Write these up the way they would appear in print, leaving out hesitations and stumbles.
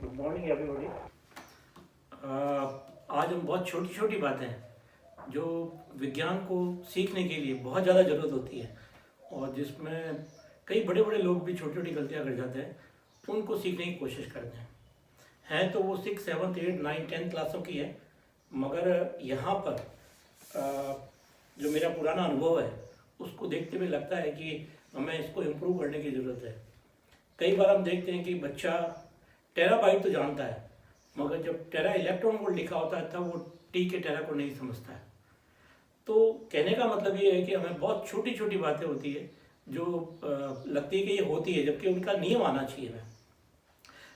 Good morning everybody. आज हम बहुत छोटी छोटी बातें जो विज्ञान को सीखने के लिए बहुत ज़्यादा ज़रूरत होती है और जिसमें कई बड़े बड़े लोग भी छोटी छोटी गलतियाँ कर जाते हैं, उनको सीखने की कोशिश करते हैं तो वो 6, 7, 8, 9, 10 क्लासों की है। मगर यहाँ पर जो मेरा पुराना अनुभव है उसको देखते हुए लगता है कि हमें इसको इम्प्रूव करने की ज़रूरत है। कई बार हम देखते हैं कि बच्चा टेराबाइट तो जानता है, मगर जब टेरा इलेक्ट्रॉन वोल्ट लिखा होता है तब वो टी के टेरा को नहीं समझता है। तो कहने का मतलब ये है कि हमें बहुत छोटी छोटी बातें होती है जो लगती है कि ये होती है, जबकि उनका नियम आना चाहिए हमें।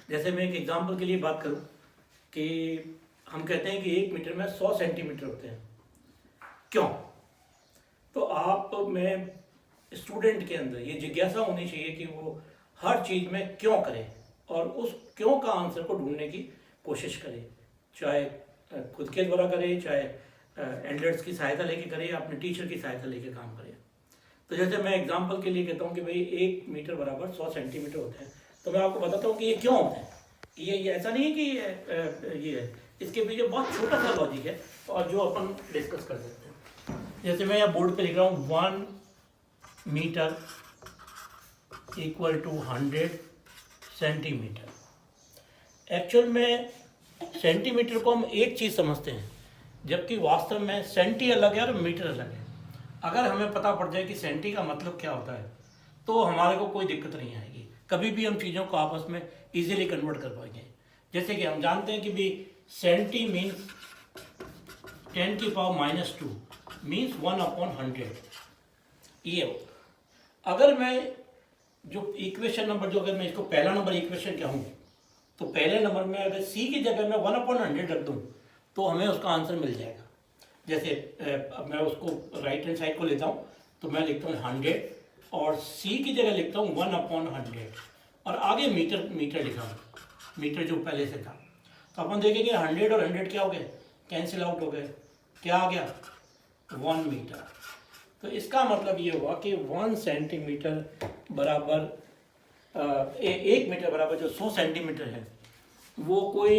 जैसे मैं एक एग्जांपल के लिए बात करूं कि हम कहते हैं कि 1 मीटर में 100 सेंटीमीटर होते हैं। क्यों? तो आप में स्टूडेंट के अंदर ये जिज्ञासा होनी चाहिए कि वो हर चीज़ में क्यों करे और उस क्यों का आंसर को ढूंढने की कोशिश करे, चाहे खुद के द्वारा करे, चाहे एल्डर्स की सहायता लेके करे या अपने टीचर की सहायता लेके काम करे। तो जैसे मैं एग्जांपल के लिए कहता हूँ कि भाई 1 मीटर बराबर 100 सेंटीमीटर होते हैं, तो मैं आपको बताता हूँ कि ये क्यों होते हैं। ये ऐसा नहीं है कि ये है, इसके पीछे बहुत छोटा सा लॉजिक है और जो अपन डिस्कस कर सकते हैं। जैसे मैं यहाँ बोर्ड पे लिख रहा हूँ 1 metre equal to 100 centimetre. Actual में सेंटीमीटर को हम एक चीज़ समझते हैं, जबकि वास्तव में सेंटी अलग है और मीटर अलग है। अगर हमें पता पड़ जाए कि सेंटी का मतलब क्या होता है तो हमारे को कोई दिक्कत नहीं आएगी, कभी भी हम चीज़ों को आपस में इजीली कन्वर्ट कर पाएंगे। जैसे कि हम जानते हैं कि भी सेंटी मीन्स 10 की पावर -2 मीन्स 1/100। ये अगर मैं जो इक्वेशन नंबर जो अगर मैं इसको पहला नंबर इक्वेशन कहूँ तो पहले नंबर में अगर c की जगह मैं 1/100 रख दूँ तो हमें उसका आंसर मिल जाएगा। जैसे अब मैं उसको राइट हैंड साइड को लेता हूँ तो मैं लिखता हूँ 100 और c की जगह लिखता हूँ 1/100 और आगे मीटर लिखा हूँ, मीटर जो पहले से था। तो अपन देखेंगे 100 और 100 क्या हो गए, कैंसिल आउट हो गए, क्या आ गया 1 मीटर। तो इसका मतलब ये हुआ कि 1 सेंटीमीटर बराबर 1 मीटर बराबर जो 100 सेंटीमीटर है वो कोई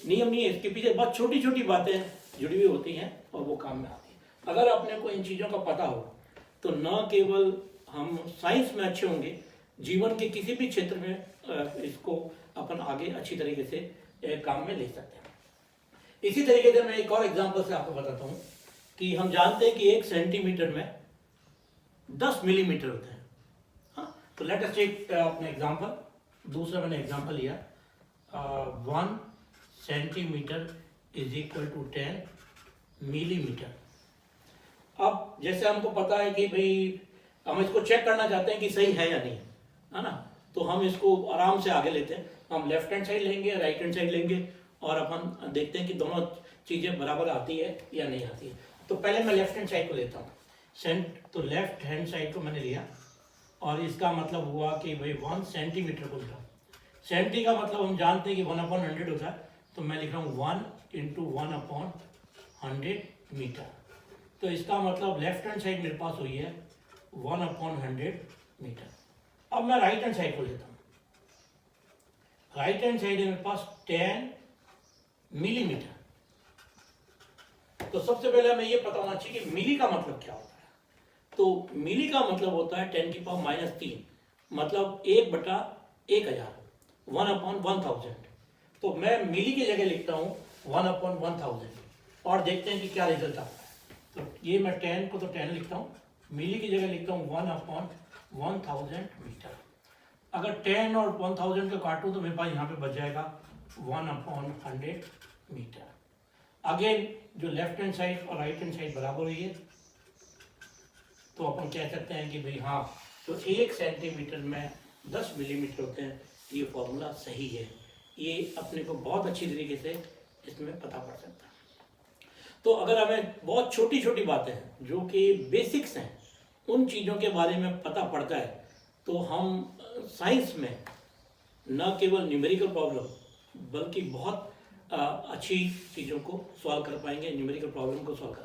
नियम नहीं है, इसके पीछे बहुत छोटी छोटी बातें जुड़ी हुई होती हैं और वो काम में आती हैं। अगर अपने को इन चीज़ों का पता हो तो न केवल हम साइंस में अच्छे होंगे, जीवन के किसी भी क्षेत्र में इसको अपन आगे अच्छी तरीके से काम में ले सकते हैं। इसी तरीके से मैं एक और एग्जांपल से आपको बताता हूँ कि हम जानते हैं कि 1 सेंटीमीटर में 10 मिलीमीटर होते हैं। हाँ, तो लेट अस टेक अपने एग्जांपल। दूसरा मैंने एग्जांपल लिया 1 centimetre is equal to 10 millimetre. अब जैसे हमको पता है कि भाई हम इसको चेक करना चाहते हैं कि सही है या नहीं, है ना, तो हम इसको आराम से आगे लेते हैं। हम लेफ्ट हैंड साइड लेंगे, राइट हैंड साइड लेंगे और अपन देखते हैं कि दोनों चीज़ें बराबर आती है या नहीं आती है। तो पहले मैं लेफ्ट हैंड साइड को लेता हूँ, तो लेफ्ट हैंड साइड को मैंने लिया और इसका मतलब हुआ कि भाई 1 सेंटीमीटर को लिखा। सेंटी का मतलब हम जानते हैं कि 1/100 होता है, तो मैं लिख रहा हूँ 1 × 1/100 मीटर। तो इसका मतलब लेफ्ट हैंड साइड मेरे पास हुई है 1/100 मीटर। अब मैं राइट हैंड साइड को लेता हूँ। राइट हैंड साइड है मेरे पास 10 मिलीमीटर। तो सबसे पहले हमें ये पता होना चाहिए कि मिली का मतलब क्या होता है। तो मिली का मतलब होता है 10 की पावर -3, मतलब 1/1000, 1/1000। तो मैं मिली की जगह लिखता हूँ 1/1000 और देखते हैं कि क्या रिजल्ट आता है। तो ये मैं 10 को तो 10 लिखता हूँ, मिली की जगह लिखता हूँ 1/1000 मीटर। अगर 10 और 1000 को काटूँ तो मेरे पास यहाँ पे बच जाएगा 1/100 मीटर। अगेन जो लेफ्ट हैंड साइड और राइट हैंड साइड बराबर हुई है तो अपन कह सकते हैं कि भाई हाँ, तो 1 सेंटीमीटर में 10 मिलीमीटर होते हैं, ये फॉर्मूला सही है। ये अपने को बहुत अच्छी तरीके से इसमें पता पड़ सकता है। तो अगर हमें बहुत छोटी छोटी बातें हैं जो कि बेसिक्स हैं, उन चीज़ों के बारे में पता पड़ता है तो हम साइंस में न केवल न्यूमेरिकल प्रॉब्लम बल्कि बहुत अच्छी चीज़ों को सॉल्व कर पाएंगे, न्यूमेरिकल प्रॉब्लम को सॉल्व कर